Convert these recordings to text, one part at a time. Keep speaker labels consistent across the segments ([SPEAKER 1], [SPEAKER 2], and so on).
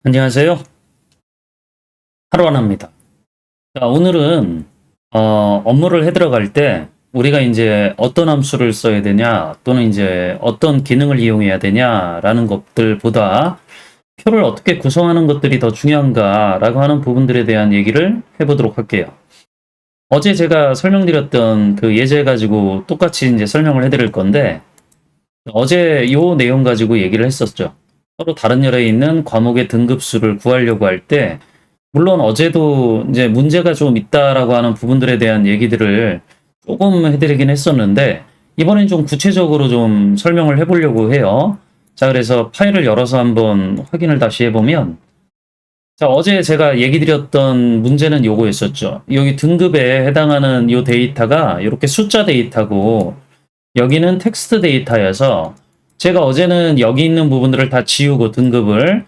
[SPEAKER 1] 안녕하세요. 하루하나입니다. 자, 오늘은 업무를 해 들어갈 때 우리가 이제 어떤 함수를 써야 되냐 또는 이제 어떤 기능을 이용해야 되냐라는 것들보다 표를 어떻게 구성하는 것들이 더 중요한가라고 하는 부분들에 대한 얘기를 해보도록 할게요. 어제 제가 설명드렸던 그 예제 가지고 똑같이 이제 설명을 해드릴 건데 어제 요 내용 가지고 얘기를 했었죠. 서로 다른 열에 있는 과목의 등급수를 구하려고 할 때 물론 어제도 이제 문제가 좀 있다라고 하는 부분들에 대한 얘기들을 조금 해드리긴 했었는데 이번엔 좀 구체적으로 좀 설명을 해보려고 해요. 자, 그래서 파일을 열어서 한번 확인을 다시 해보면 자, 어제 제가 얘기 드렸던 문제는 요거였었죠. 여기 등급에 해당하는 요 데이터가 이렇게 숫자 데이터고 여기는 텍스트 데이터여서 제가 어제는 여기 있는 부분들을 다 지우고 등급을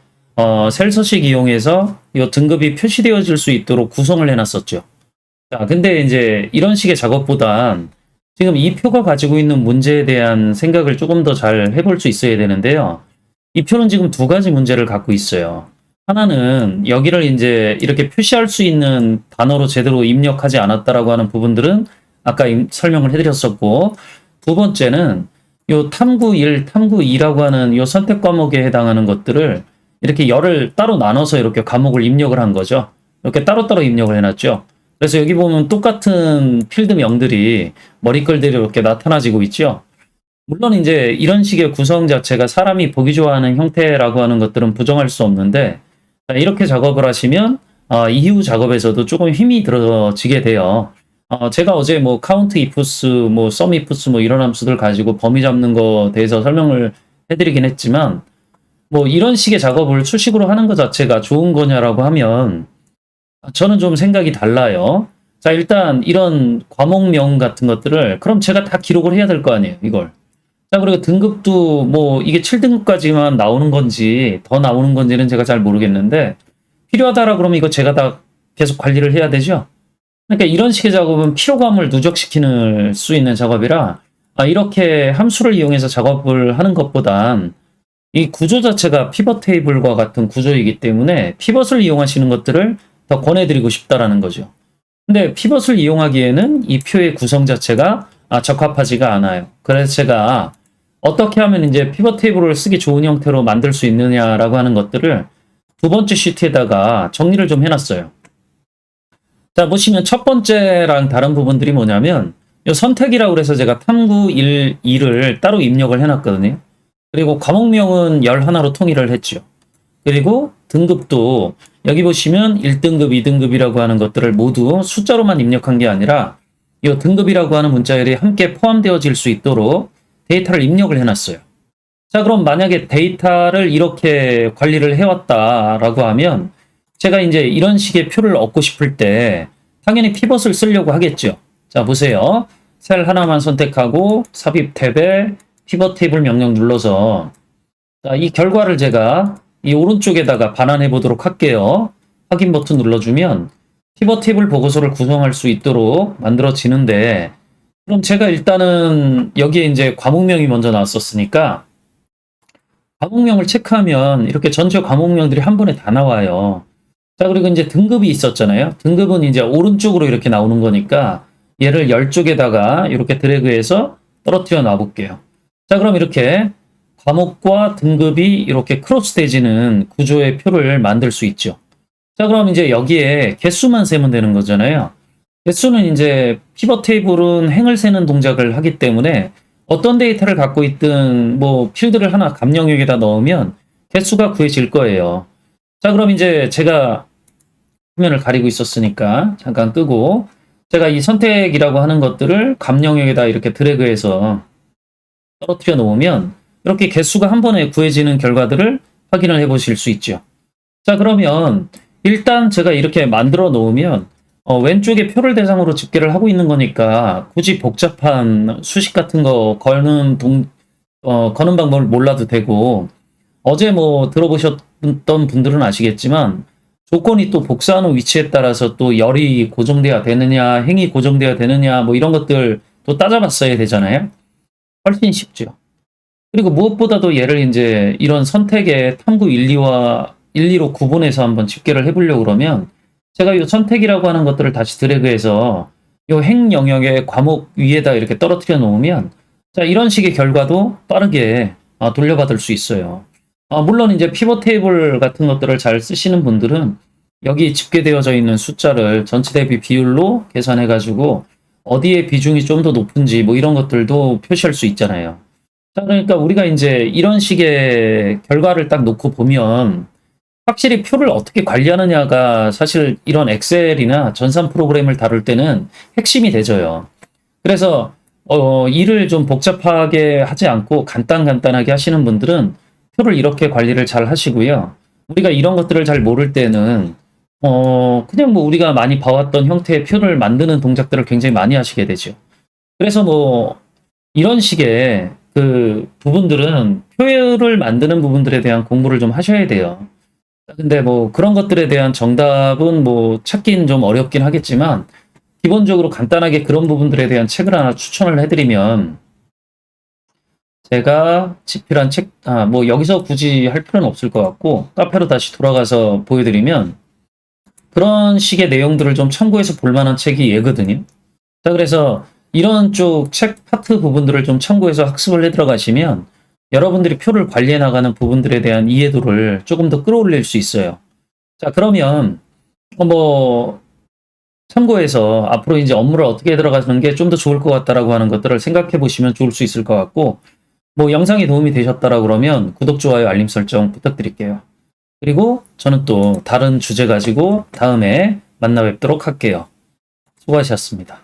[SPEAKER 1] 셀 서식 이용해서 이 등급이 표시되어질 수 있도록 구성을 해놨었죠. 자, 근데 이제 이런 식의 작업보단 지금 이 표가 가지고 있는 문제에 대한 생각을 조금 더 잘 해볼 수 있어야 되는데요. 이 표는 지금 두 가지 문제를 갖고 있어요. 하나는 여기를 이제 이렇게 표시할 수 있는 단어로 제대로 입력하지 않았다라고 하는 부분들은 아까 설명을 해드렸었고, 두 번째는 요 탐구 1, 탐구 2라고 하는 요 선택 과목에 해당하는 것들을 이렇게 열을 따로 나눠서 이렇게 과목을 입력을 한 거죠. 이렇게 따로따로 입력을 해놨죠. 그래서 여기 보면 똑같은 필드명들이 머리글들이 이렇게 나타나지고 있죠. 물론 이제 이런 식의 구성 자체가 사람이 보기 좋아하는 형태라고 하는 것들은 부정할 수 없는데 이렇게 작업을 하시면 이후 작업에서도 조금 힘이 들어지게 돼요. 제가 어제 뭐 카운트 ifs, 뭐 sum ifs 뭐 이런 함수들 가지고 범위 잡는 거 대해서 설명을 해드리긴 했지만 뭐 이런 식의 작업을 수식으로 하는 것 자체가 좋은 거냐라고 하면 저는 좀 생각이 달라요. 자, 일단 이런 과목명 같은 것들을 그럼 제가 다 기록을 해야 될 거 아니에요, 이걸. 자, 그리고 등급도 뭐 이게 7등급까지만 나오는 건지 더 나오는 건지는 제가 잘 모르겠는데 필요하다라 그러면 이거 제가 다 계속 관리를 해야 되죠. 그러니까 이런 식의 작업은 피로감을 누적시키는 수 있는 작업이라 이렇게 함수를 이용해서 작업을 하는 것보단 이 구조 자체가 피벗 테이블과 같은 구조이기 때문에 피벗을 이용하시는 것들을 더 권해드리고 싶다라는 거죠. 근데 피벗을 이용하기에는 이 표의 구성 자체가 적합하지가 않아요. 그래서 제가 어떻게 하면 이제 피벗 테이블을 쓰기 좋은 형태로 만들 수 있느냐라고 하는 것들을 두 번째 시트에다가 정리를 좀 해놨어요. 자, 보시면 첫 번째랑 다른 부분들이 뭐냐면 이 선택이라고 그래서 제가 탐구 1, 2를 따로 입력을 해놨거든요. 그리고 과목명은 11로 통일을 했죠. 그리고 등급도 여기 보시면 1등급, 2등급이라고 하는 것들을 모두 숫자로만 입력한 게 아니라 이 등급이라고 하는 문자열이 함께 포함되어질 수 있도록 데이터를 입력을 해놨어요. 자, 그럼 만약에 데이터를 이렇게 관리를 해왔다라고 하면 제가 이제 이런 식의 표를 얻고 싶을 때 당연히 피벗을 쓰려고 하겠죠. 자, 보세요. 셀 하나만 선택하고 삽입 탭에 피벗 테이블 명령 눌러서 자, 이 결과를 제가 이 오른쪽에다가 반환해 보도록 할게요. 확인 버튼 눌러주면 피벗 테이블 보고서를 구성할 수 있도록 만들어지는데 그럼 제가 일단은 여기에 이제 과목명이 먼저 나왔었으니까 과목명을 체크하면 이렇게 전체 과목명들이 한 번에 다 나와요. 자, 그리고 이제 등급이 있었잖아요. 등급은 이제 오른쪽으로 이렇게 나오는 거니까 얘를 열 쪽에다가 이렇게 드래그해서 떨어뜨려 놔볼게요. 자, 그럼 이렇게 과목과 등급이 이렇게 크로스되지는 구조의 표를 만들 수 있죠. 자, 그럼 이제 여기에 개수만 세면 되는 거잖아요. 개수는 이제 피벗 테이블은 행을 세는 동작을 하기 때문에 어떤 데이터를 갖고 있든 뭐 필드를 하나 값 영역에다 넣으면 개수가 구해질 거예요. 자, 그럼 이제 제가 화면을 가리고 있었으니까 잠깐 끄고 제가 이 선택이라고 하는 것들을 값 영역에다 이렇게 드래그해서 떨어뜨려 놓으면 이렇게 개수가 한 번에 구해지는 결과들을 확인을 해 보실 수 있죠. 자, 그러면 일단 제가 이렇게 만들어 놓으면 왼쪽에 표를 대상으로 집계를 하고 있는 거니까 굳이 복잡한 수식 같은 거 거는 방법을 몰라도 되고 어제 뭐 들어보셨던 분들은 아시겠지만 조건이 또 복사하는 위치에 따라서 또 열이 고정돼야 되느냐 행이 고정돼야 되느냐 뭐 이런 것들 또 따져봤어야 되잖아요. 훨씬 쉽죠. 그리고 무엇보다도 얘를 이제 이런 선택의 탐구 1, 2와 일리로 구분해서 한번 집계를 해보려고 그러면 제가 이 선택이라고 하는 것들을 다시 드래그해서 이 행 영역의 과목 위에다 이렇게 떨어뜨려 놓으면 자, 이런 식의 결과도 빠르게 돌려받을 수 있어요. 물론 이제 피벗 테이블 같은 것들을 잘 쓰시는 분들은 여기 집계되어져 있는 숫자를 전체 대비 비율로 계산해 가지고 어디에 비중이 좀 더 높은지 뭐 이런 것들도 표시할 수 있잖아요. 자, 그러니까 우리가 이제 이런 식의 결과를 딱 놓고 보면 확실히 표를 어떻게 관리하느냐가 사실 이런 엑셀이나 전산 프로그램을 다룰 때는 핵심이 되져요. 그래서 일을 좀 복잡하게 하지 않고 간단하게 하시는 분들은 표를 이렇게 관리를 잘 하시고요. 우리가 이런 것들을 잘 모를 때는 그냥 뭐 우리가 많이 봐왔던 형태의 표를 만드는 동작들을 굉장히 많이 하시게 되죠. 그래서 뭐 이런 식의 그 부분들은 표를 만드는 부분들에 대한 공부를 좀 하셔야 돼요. 근데 뭐 그런 것들에 대한 정답은 뭐 찾긴 좀 어렵긴 하겠지만 기본적으로 간단하게 그런 부분들에 대한 책을 하나 추천을 해드리면 제가 집필한 책, 뭐 여기서 굳이 할 필요는 없을 것 같고 카페로 다시 돌아가서 보여드리면 그런 식의 내용들을 좀 참고해서 볼 만한 책이 얘거든요. 자, 그래서 이런 쪽 책 파트 부분들을 좀 참고해서 학습을 해 들어가시면 여러분들이 표를 관리해 나가는 부분들에 대한 이해도를 조금 더 끌어올릴 수 있어요. 자, 그러면 뭐 참고해서 앞으로 이제 업무를 어떻게 해 들어가는 게 좀 더 좋을 것 같다라고 하는 것들을 생각해 보시면 좋을 수 있을 것 같고 뭐 영상이 도움이 되셨다라고 그러면 구독, 좋아요, 알림 설정 부탁드릴게요. 그리고 저는 또 다른 주제 가지고 다음에 만나 뵙도록 할게요. 수고하셨습니다.